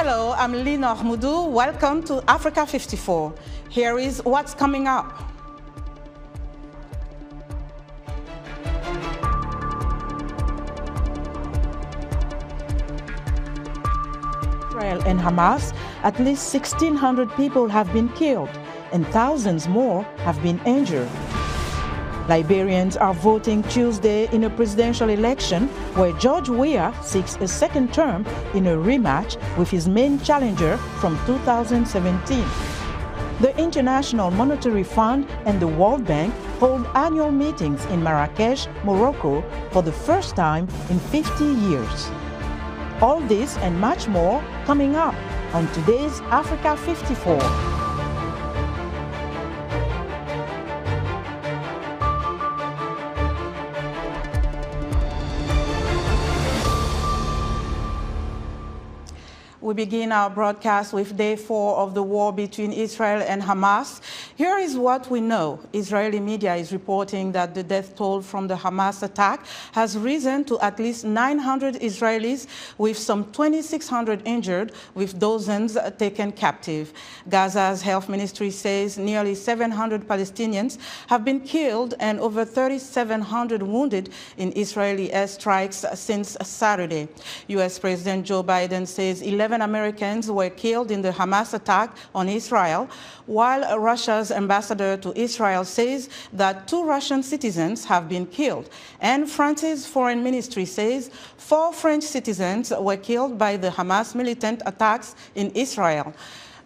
Hello, I'm Lina Ahmoudou. Welcome to Africa 54. Here is what's coming up. Israel and Hamas, at least 1,600 people have been killed and thousands more have been injured. Liberians are voting Tuesday in a presidential election where George Weah seeks a second term in a rematch with his main challenger from 2017. The International Monetary Fund and the World Bank hold annual meetings in Marrakech, Morocco, for the first time in 50 years. All this and much more coming up on today's Africa 54. We begin our broadcast with day 4 of the war between Israel and Hamas. Here is what we know. Israeli media is reporting that the death toll from the Hamas attack has risen to at least 900 Israelis, with some 2,600 injured, with dozens taken captive. Gaza's health ministry says nearly 700 Palestinians have been killed and over 3,700 wounded in Israeli airstrikes since Saturday. U.S. President Joe Biden says 11 Americans were killed in the Hamas attack on Israel, while Russia's ambassador to Israel says that 2 Russian citizens have been killed. And France's foreign ministry says 4 French citizens were killed by the Hamas militant attacks in Israel.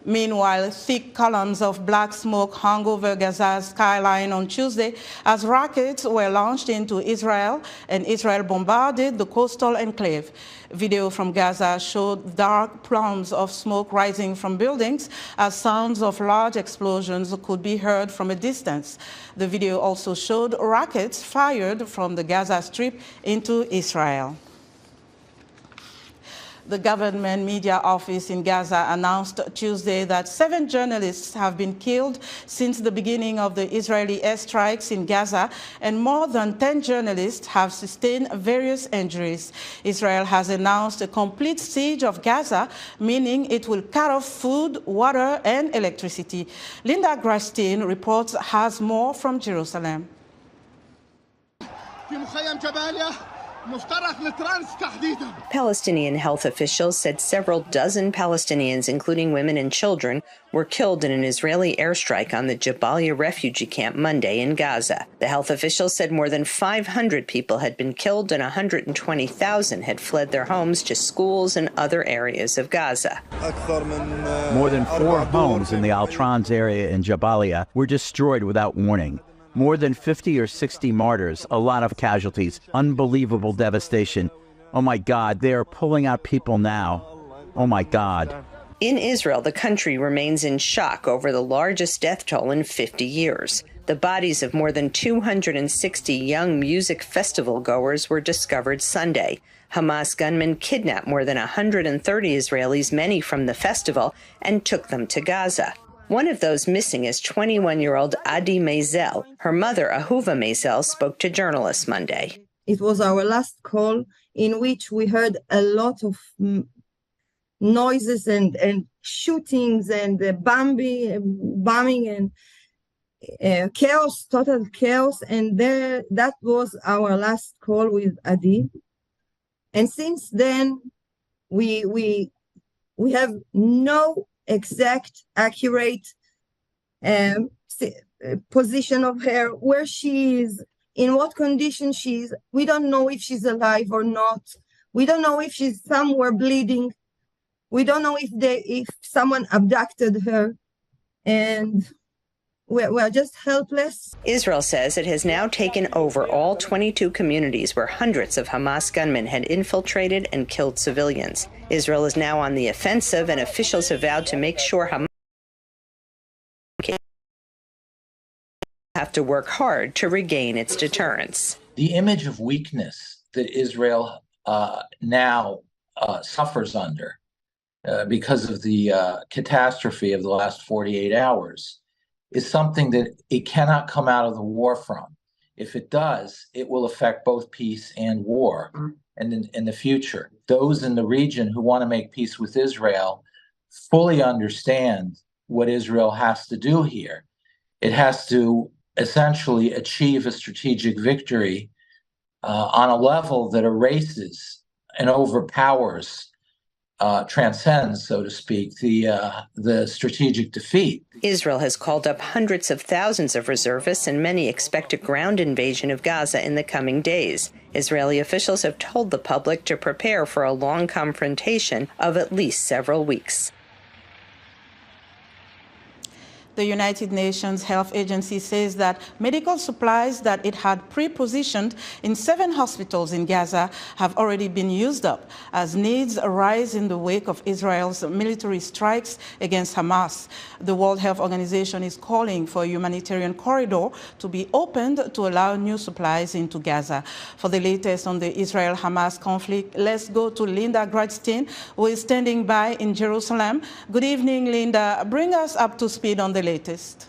Meanwhile, thick columns of black smoke hung over Gaza's skyline on Tuesday as rockets were launched into Israel, and Israel bombarded the coastal enclave. Video from Gaza showed dark plumes of smoke rising from buildings as sounds of large explosions could be heard from a distance. The video also showed rockets fired from the Gaza Strip into Israel. The government media office in Gaza announced Tuesday that 7 journalists have been killed since the beginning of the Israeli airstrikes in Gaza, and more than 10 journalists have sustained various injuries. Israel has announced a complete siege of Gaza, meaning it will cut off food, water, and electricity. Linda Grastin reports has more from Jerusalem. Palestinian health officials said several dozen Palestinians, including women and children, were killed in an Israeli airstrike on the Jabalia refugee camp Monday in Gaza. The health officials said more than 500 people had been killed and 120,000 had fled their homes to schools and other areas of Gaza. More than 4 homes in the Al-Trans area in Jabalia were destroyed without warning. More than 50 or 60 martyrs, a lot of casualties, unbelievable devastation. Oh my God, they are pulling out people now. Oh my God. In Israel, the country remains in shock over the largest death toll in 50 years. The bodies of more than 260 young music festival goers were discovered Sunday. Hamas gunmen kidnapped more than 130 Israelis, many from the festival, and took them to Gaza. One of those missing is 21-year-old Adi Maisel. Her mother, Ahuva Maisel, spoke to journalists Monday. It was our last call in which we heard a lot of noises and shootings and bombing and chaos, total chaos. And that was our last call with Adi. And since then, we have no exact, accurate position of her, where she is, in what condition she is. We don't know if she's alive or not. We don't know if she's somewhere bleeding. We don't know if someone abducted her, and we're just helpless. Israel says it has now taken over all 22 communities where hundreds of Hamas gunmen had infiltrated and killed civilians. Israel is now on the offensive, and officials have vowed to make sure Hamas have to work hard to regain its deterrence. The image of weakness that Israel now suffers under because of the catastrophe of the last 48 hours is something that it cannot come out of the war from. If it does, it will affect both peace and war and in the future. Those in the region who want to make peace with Israel fully understand what Israel has to do here. It has to essentially achieve a strategic victory on a level that erases and overpowers, transcends, so to speak, the strategic defeat. Israel has called up hundreds of thousands of reservists, and many expect a ground invasion of Gaza in the coming days. Israeli officials have told the public to prepare for a long confrontation of at least several weeks. The United Nations Health Agency says that medical supplies that it had pre-positioned in 7 hospitals in Gaza have already been used up as needs arise in the wake of Israel's military strikes against Hamas. The World Health Organization is calling for a humanitarian corridor to be opened to allow new supplies into Gaza. For the latest on the Israel-Hamas conflict, let's go to Linda Gradstein, who is standing by in Jerusalem. Good evening, Linda. Bring us up to speed on the latest.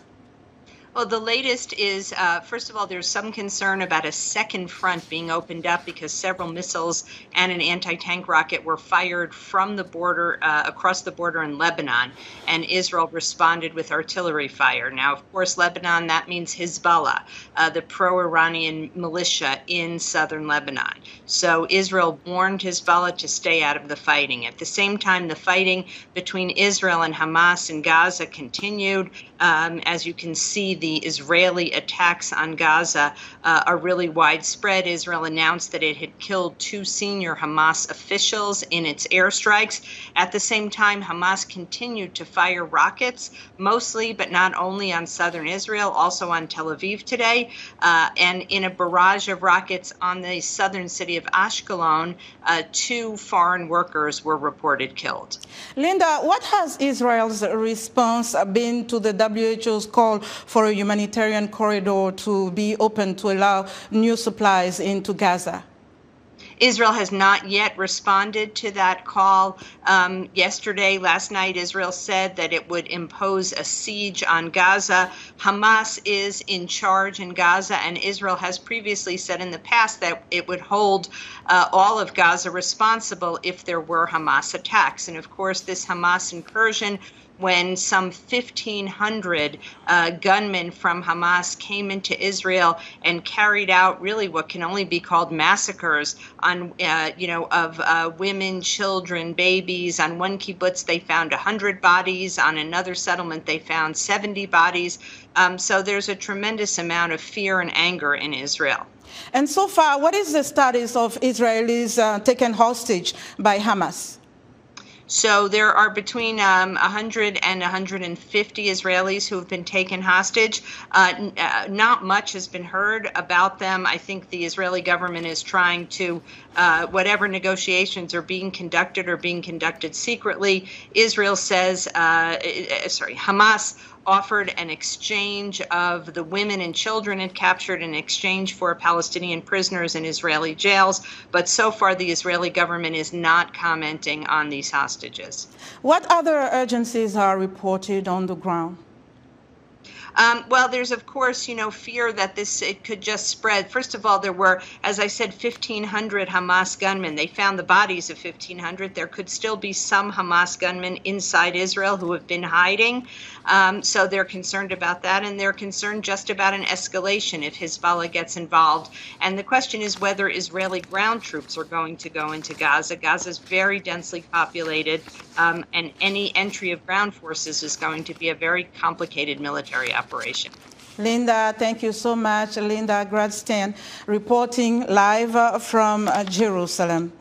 Well, the latest is, first of all, there's some concern about a second front being opened up because several missiles and an anti-tank rocket were fired from the border, across the border in Lebanon, and Israel responded with artillery fire. Now, of course, Lebanon, that means Hezbollah, the pro-Iranian militia in southern Lebanon. So Israel warned Hezbollah to stay out of the fighting. At the same time, the fighting between Israel and Hamas in Gaza continued. As you can see, the Israeli attacks on Gaza are really widespread. Israel announced that it had killed 2 senior Hamas officials in its airstrikes. At the same time, Hamas continued to fire rockets, mostly but not only on southern Israel, also on Tel Aviv today, and in a barrage of rockets on the southern city of Ashkelon, 2 foreign workers were reported killed. Linda, what has Israel's response been to the WHO's call for a humanitarian corridor to be open to allow new supplies into Gaza? Israel has not yet responded to that call. Last night, Israel said that it would impose a siege on Gaza. Hamas is in charge in Gaza, and Israel has previously said in the past that it would hold all of Gaza responsible if there were Hamas attacks. And of course, this Hamas incursion, when some 1,500 gunmen from Hamas came into Israel and carried out really what can only be called massacres on, of women, children, babies. On one kibbutz, they found 100 bodies. On another settlement, they found 70 bodies. So there's a tremendous amount of fear and anger in Israel. And so far, what is the status of Israelis taken hostage by Hamas? So there are between 100 and 150 Israelis who have been taken hostage. Not much has been heard about them. I think the Israeli government is trying to, whatever negotiations are being conducted secretly. Israel says, Hamas offered an exchange of the women and children it captured in exchange for Palestinian prisoners in Israeli jails. But so far, the Israeli government is not commenting on these hostages. What other urgencies are reported on the ground? Well, there's, of course, fear that it could just spread. First of all, there were, as I said, 1,500 Hamas gunmen. They found the bodies of 1,500. There could still be some Hamas gunmen inside Israel who have been hiding. So they're concerned about that, and they're concerned just about an escalation if Hezbollah gets involved. And the question is whether Israeli ground troops are going to go into Gaza. Gaza is very densely populated, and any entry of ground forces is going to be a very complicated military operation. Linda, thank you so much. Linda Gradstein reporting live from Jerusalem.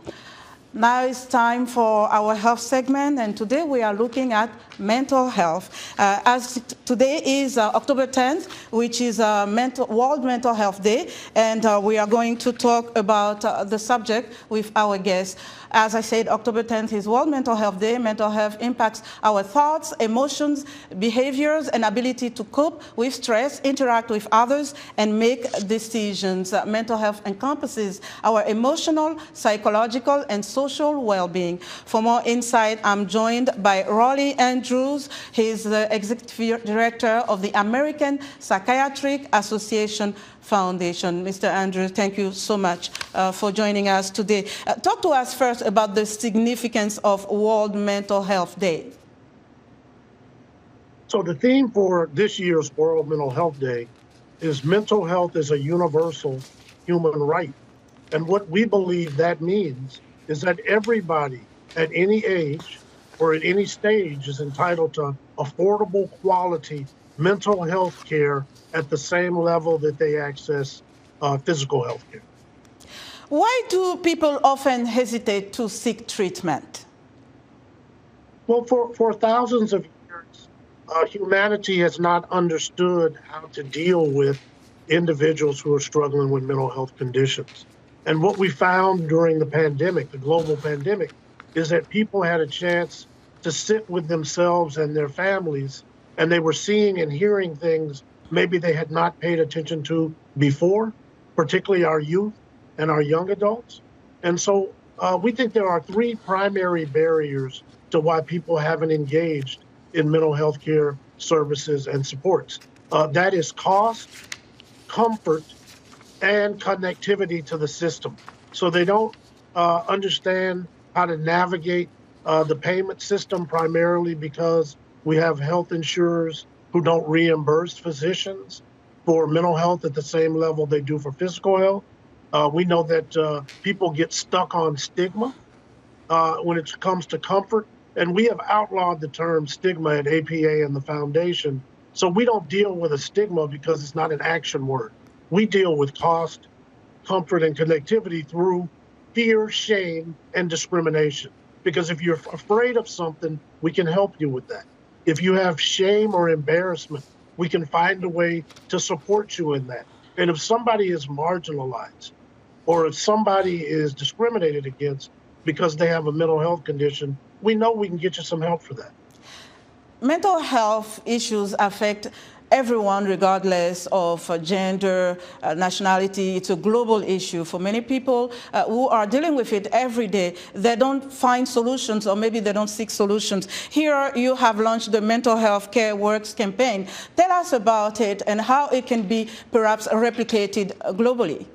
Now it's time for our health segment, and today we are looking at mental health. As today is October 10th, which is World Mental Health Day, and we are going to talk about the subject with our guests. As I said, October 10th is World Mental Health Day. Mental health impacts our thoughts, emotions, behaviors, and ability to cope with stress, interact with others, and make decisions. Mental health encompasses our emotional, psychological, and social well-being. For more insight, I'm joined by Rolly Andrews. He's the Executive Director of the American Psychiatric Association Foundation. Mr. Andrews, thank you so much for joining us today. Talk to us first about the significance of World Mental Health Day. So the theme for this year's World Mental Health Day is mental health is a universal human right. And what we believe that means is that everybody at any age or at any stage is entitled to affordable, quality mental health care at the same level that they access physical health care. Why do people often hesitate to seek treatment? Well, for thousands of years, humanity has not understood how to deal with individuals who are struggling with mental health conditions. And what we found during the pandemic, the global pandemic, is that people had a chance to sit with themselves and their families, and they were seeing and hearing things maybe they had not paid attention to before, particularly our youth and our young adults. And so we think there are three primary barriers to why people haven't engaged in mental health care services and supports. That is cost, comfort, and connectivity to the system. So they don't understand how to navigate the payment system, primarily because we have health insurers who don't reimburse physicians for mental health at the same level they do for physical health. We know that people get stuck on stigma when it comes to comfort, and we have outlawed the term stigma at APA and the foundation. So we don't deal with a stigma because it's not an action word. We deal with cost, comfort, and connectivity through fear, shame, and discrimination. Because if you're afraid of something, we can help you with that. If you have shame or embarrassment, we can find a way to support you in that. And if somebody is marginalized, or if somebody is discriminated against because they have a mental health condition, we know we can get you some help for that. Mental health issues affect everyone, regardless of gender, nationality. It's a global issue. For many people who are dealing with it every day, they don't find solutions, or maybe they don't seek solutions. Here you have launched the Mental Health Care Works campaign. Tell us about it and how it can be perhaps replicated globally.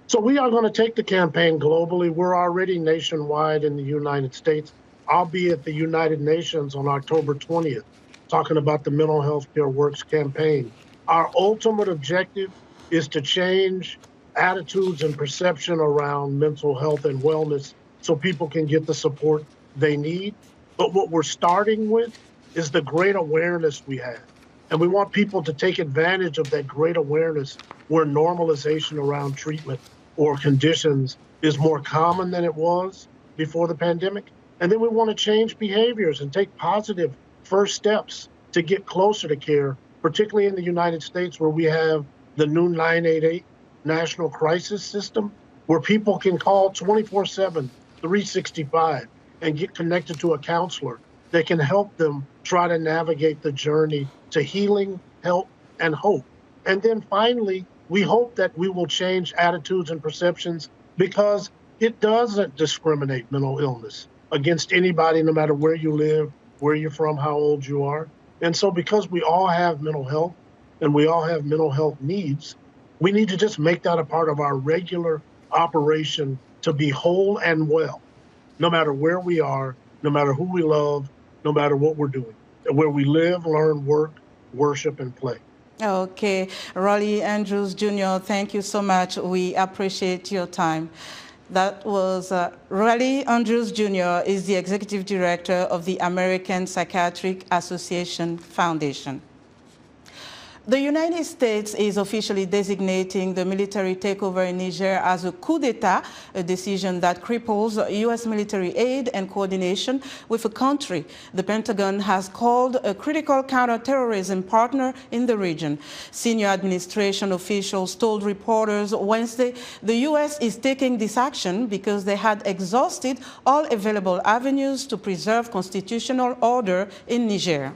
So we are going to take the campaign globally. We're already nationwide in the United States. I'll be at the United Nations on October 20th. Talking about the Mental Health Care Works campaign. Our ultimate objective is to change attitudes and perception around mental health and wellness so people can get the support they need. But what we're starting with is the great awareness we have. And we want people to take advantage of that great awareness where normalization around treatment or conditions is more common than it was before the pandemic. And then we want to change behaviors and take positive first steps to get closer to care, particularly in the United States, where we have the new 988 National Crisis System, where people can call 24/7, 365, and get connected to a counselor that can help them try to navigate the journey to healing, help, and hope. And then finally, we hope that we will change attitudes and perceptions because it doesn't discriminate mental illness against anybody, no matter where you live, where you're from, how old you are. And so because we all have mental health and we all have mental health needs, we need to just make that a part of our regular operation to be whole and well, no matter where we are, no matter who we love, no matter what we're doing, where we live, learn, work, worship, and play. Okay. Raleigh Andrews Jr., thank you so much. We appreciate your time. That was Raleigh Andrews Jr. is the Executive Director of the American Psychiatric Association Foundation. The United States is officially designating the military takeover in Niger as a coup d'etat, a decision that cripples U.S. military aid and coordination with a country the Pentagon has called a critical counterterrorism partner in the region. Senior administration officials told reporters Wednesday the U.S. is taking this action because they had exhausted all available avenues to preserve constitutional order in Niger.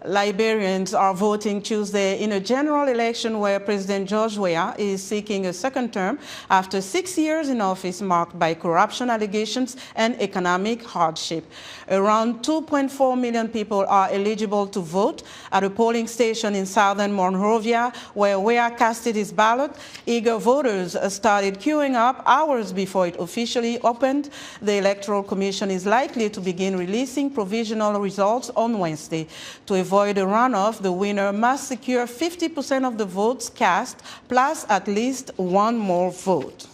Liberians are voting Tuesday in a general election where President George Weah is seeking a second term after 6 years in office marked by corruption allegations and economic hardship. Around 2.4 million people are eligible to vote at a polling station in southern Monrovia where Weah casted his ballot. Eager voters started queuing up hours before it officially opened. The Electoral Commission is likely to begin releasing provisional results on Wednesday. To avoid a runoff, the winner must secure 50% of the votes cast, plus at least one more vote.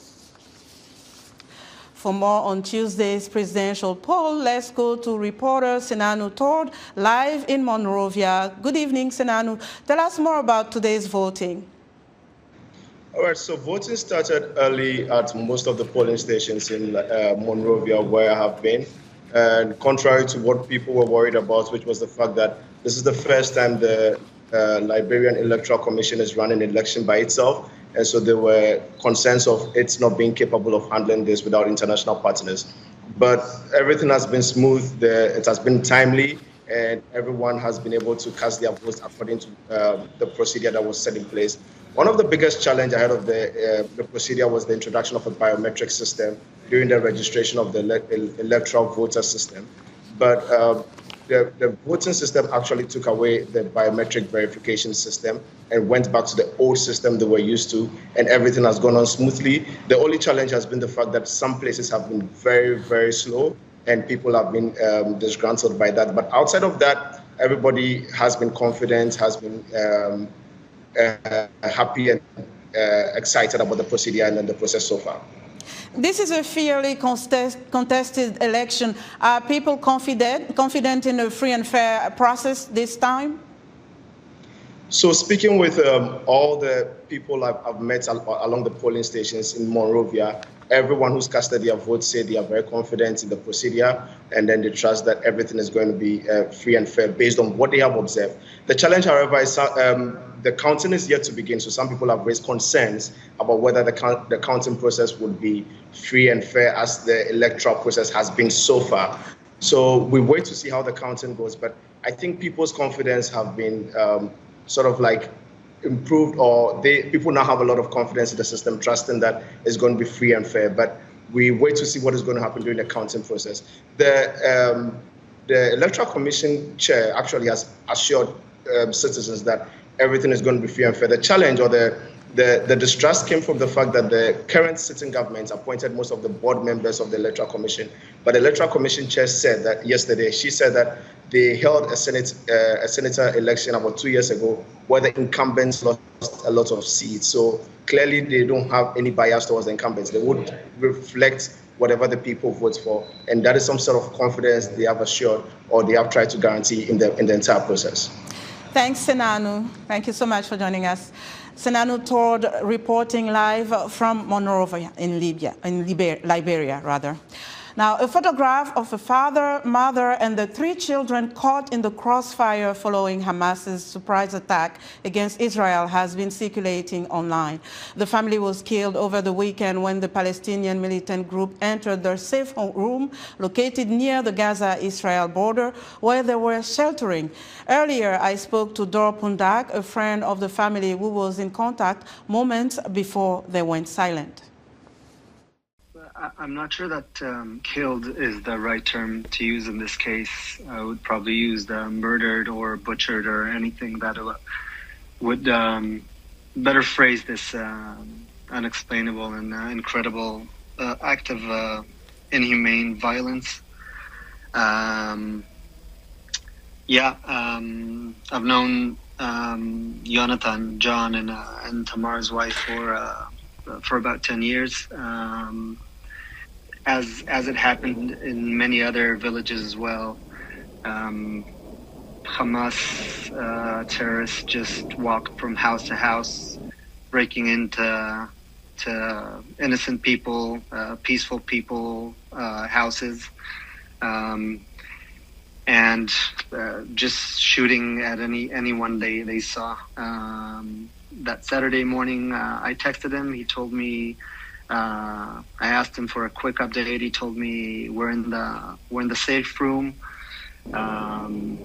For more on Tuesday's presidential poll, let's go to reporter Senanu Tord, live in Monrovia. Good evening, Senanu. Tell us more about today's voting. All right, so voting started early at most of the polling stations in Monrovia, where I have been. And contrary to what people were worried about, which was the fact that this is the first time the Liberian Electoral Commission is running an election by itself. And so there were concerns of it's not being capable of handling this without international partners. But everything has been smooth, it has been timely, and everyone has been able to cast their votes according to the procedure that was set in place. One of the biggest challenges ahead of the procedure was the introduction of a biometric system during the registration of the electoral voter system. But the voting system actually took away the biometric verification system and went back to the old system they were used to, and everything has gone on smoothly. The only challenge has been the fact that some places have been very, very slow, and people have been disgruntled by that. But outside of that, everybody has been confident, has been happy and excited about the procedure and the process so far. This is a fairly contested election. Are people confident in a free and fair process this time? So speaking with all the people I've met along the polling stations in Monrovia, everyone who's casted their vote said they are very confident in the procedure, and then they trust that everything is going to be free and fair based on what they have observed. The challenge, however, is the counting is yet to begin, so some people have raised concerns about whether the counting process would be free and fair as the electoral process has been so far. So we wait to see how the counting goes, but I think people's confidence have been sort of like improved, or people now have a lot of confidence in the system, trusting that it's going to be free and fair. But we wait to see what is going to happen during the counting process. The Electoral Commission chair actually has assured citizens that everything is going to be free and fair. The challenge or the distrust came from the fact that the current sitting government appointed most of the board members of the Electoral Commission. But the Electoral Commission chair said that yesterday, she said that they held a senator election about 2 years ago where the incumbents lost a lot of seats. So clearly they don't have any bias towards the incumbents. They would reflect whatever the people vote for. And that is some sort of confidence they have assured, or they have tried to guarantee in the entire process. Thanks, Senanu. Thank you so much for joining us. Senanu Tord reporting live from Monrovia in Liberia, rather. Now, a photograph of a father, mother, and the 3 children caught in the crossfire following Hamas's surprise attack against Israel has been circulating online. The family was killed over the weekend when the Palestinian militant group entered their safe room located near the Gaza-Israel border, where they were sheltering. Earlier, I spoke to Dor Pundak, a friend of the family who was in contact moments before they went silent. I'm not sure that killed is the right term to use in this case. I would probably use the murdered or butchered or anything that would better phrase this unexplainable and incredible act of inhumane violence. I've known Jonathan, John, and Tamar's wife for about 10 years. As it happened in many other villages as well, Hamas terrorists just walked from house to house, breaking into innocent people, peaceful people, houses, and just shooting at anyone they saw. That Saturday morning, I texted him. He told me. I asked him for a quick update. He told me we're in the safe room.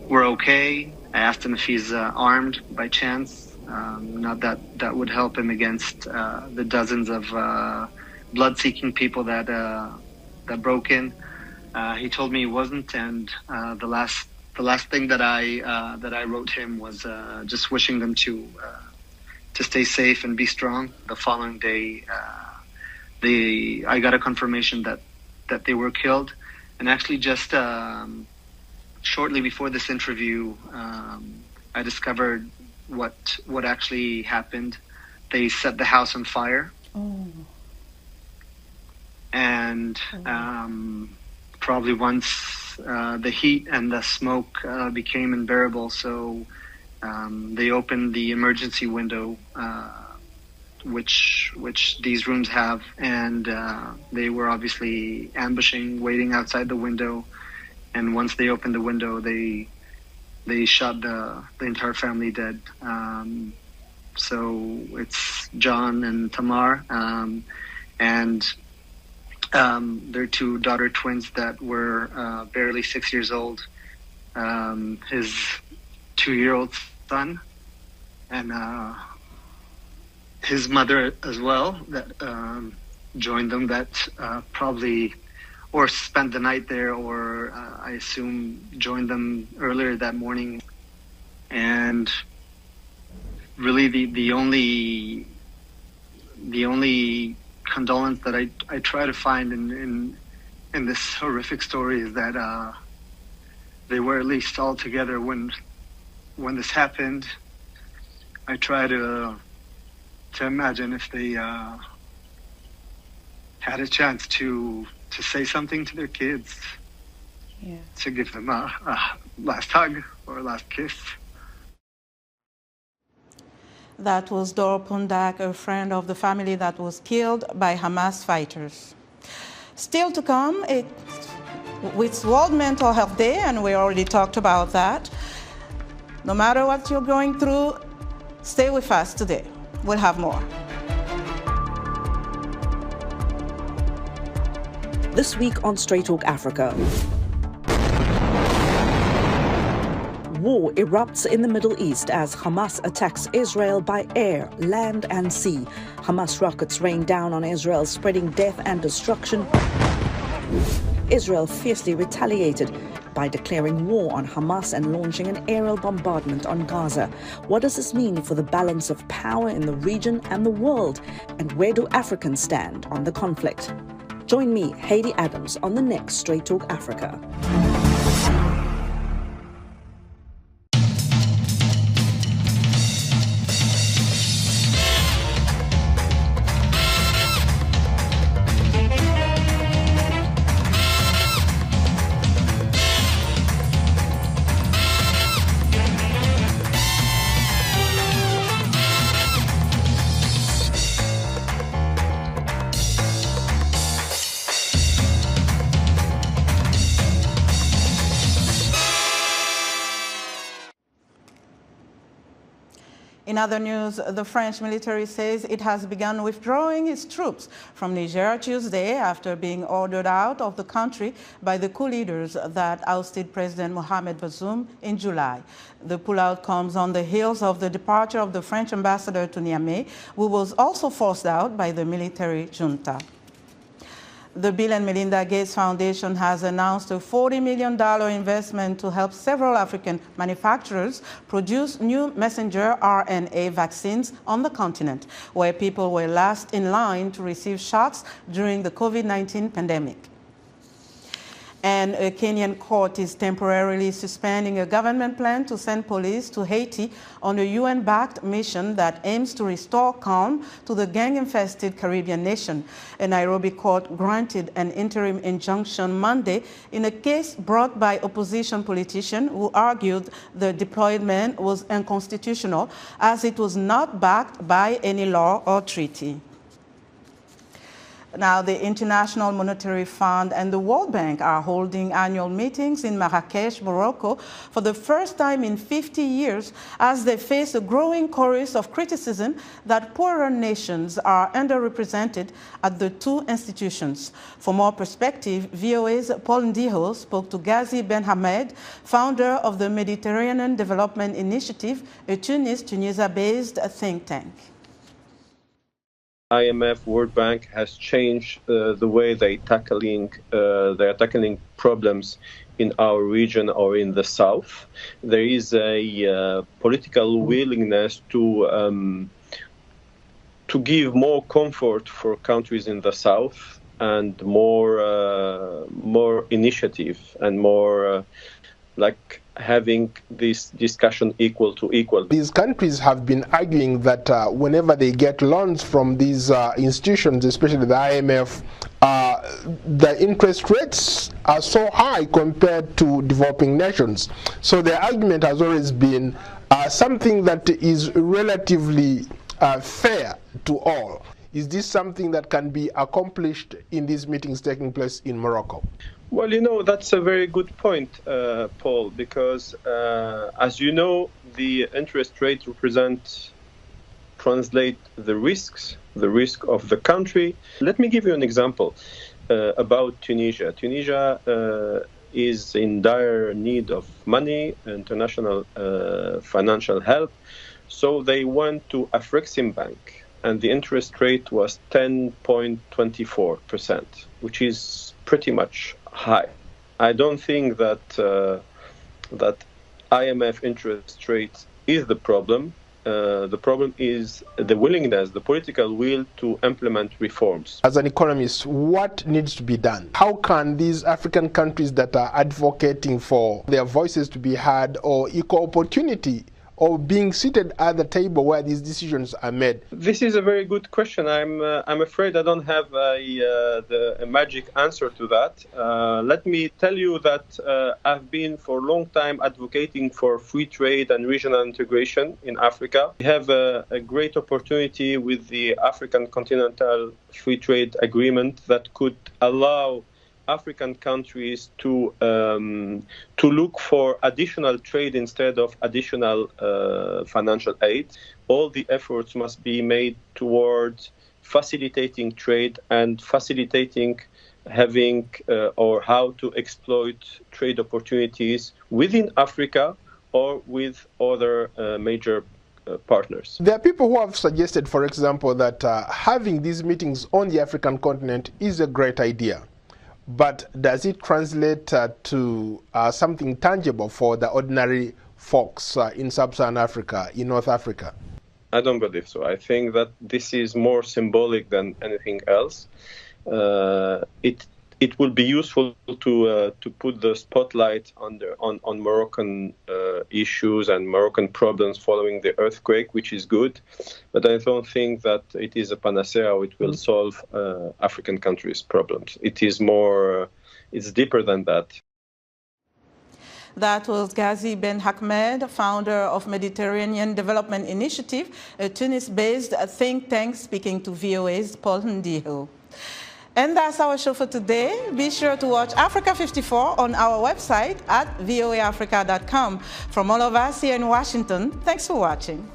We're okay. I asked him if he's armed by chance. Not that would help him against the dozens of blood-seeking people that broke in. He told me he wasn't, and the last thing that I wrote him was just wishing them to stay safe and be strong. The following day, I got a confirmation that they were killed, and actually just shortly before this interview, I discovered what actually happened. They set the house on fire. Oh. And probably once the heat and the smoke became unbearable, so they opened the emergency window, which these rooms have, and they were obviously ambushing, waiting outside the window. And once they opened the window, they shot the entire family dead. So it's John and Tamar, and their two daughter twins that were barely 6 years old, his 2-year-old son, and his mother as well, that joined them, that probably or spent the night there, or I assume joined them earlier that morning. And really the only condolence that I try to find in this horrific story is that they were at least all together when this happened. I try to imagine if they had a chance to say something to their kids, to give them a last hug or a last kiss. That was Dor Pundak, a friend of the family that was killed by Hamas fighters. Still to come, it's World Mental Health Day, and we already talked about that. No matter what you're going through, stay with us today. We'll have more. This week on Straight Talk Africa. War erupts in the Middle East as Hamas attacks Israel by air, land and sea. Hamas rockets rain down on Israel, spreading death and destruction. Israel fiercely retaliated by declaring war on Hamas and launching an aerial bombardment on Gaza. What does this mean for the balance of power in the region and the world? And where do Africans stand on the conflict? Join me, Hayley Adams, on the next Straight Talk Africa. In other news, the French military says it has begun withdrawing its troops from Niger Tuesday after being ordered out of the country by the coup leaders that ousted President Mohamed Bazoum in July. The pullout comes on the heels of the departure of the French ambassador to Niamey, who was also forced out by the military junta. The Bill and Melinda Gates Foundation has announced a $40 million investment to help several African manufacturers produce new messenger RNA vaccines on the continent, where people were last in line to receive shots during the COVID-19 pandemic. And a Kenyan court is temporarily suspending a government plan to send police to Haiti on a UN-backed mission that aims to restore calm to the gang-infested Caribbean nation. A Nairobi court granted an interim injunction Monday in a case brought by opposition politicians who argued the deployment was unconstitutional as it was not backed by any law or treaty. Now, the International Monetary Fund and the World Bank are holding annual meetings in Marrakech, Morocco, for the first time in 50 years as they face a growing chorus of criticism that poorer nations are underrepresented at the two institutions. For more perspective, VOA's Paul Ndiho spoke to Ghazi Ben Hamed, founder of the Mediterranean Development Initiative, a Tunisia-based think tank. IMF, World Bank has changed the way they are tackling problems in our region or in the south. There is a political willingness to give more comfort for countries in the south and more initiative and more like having this discussion equal to equal. These countries have been arguing that whenever they get loans from these institutions, especially the IMF, the interest rates are so high compared to developing nations. So the argument has always been something that is relatively fair to all. Is this something that can be accomplished in these meetings taking place in Morocco? Well, you know, that's a very good point, Paul, because as you know, the interest rate translate the risk of the country. Let me give you an example about Tunisia. Tunisia is in dire need of money, international financial help. So they went to Afreximbank, and the interest rate was 10.24%, which is pretty much high. I don't think that that IMF interest rate is the problem. The problem is the willingness, the political will to implement reforms. As an economist, what needs to be done? How can these African countries that are advocating for their voices to be heard or equal opportunity or being seated at the table where these decisions are made? This is a very good question. I'm afraid I don't have a magic answer to that. Let me tell you that I've been for a long time advocating for free trade and regional integration in Africa. We have a great opportunity with the African Continental Free Trade Agreement that could allow African countries to look for additional trade instead of additional financial aid. All the efforts must be made towards facilitating trade and facilitating having or how to exploit trade opportunities within Africa or with other major partners. There are people who have suggested, for example, that having these meetings on the African continent is a great idea. But does it translate to something tangible for the ordinary folks in sub-Saharan Africa, in North Africa? I don't believe so. I think that this is more symbolic than anything else. It will be useful to put the spotlight on Moroccan issues and Moroccan problems following the earthquake, which is good. But I don't think that it is a panacea. It will solve African countries' problems. It is more, it's deeper than that. That was Ghazi Ben Hamed, founder of Mediterranean Development Initiative, a Tunis-based think tank, speaking to VOA's Paul Ndiho. And that's our show for today. Be sure to watch Africa 54 on our website at voaafrica.com. From all of us here in Washington, thanks for watching.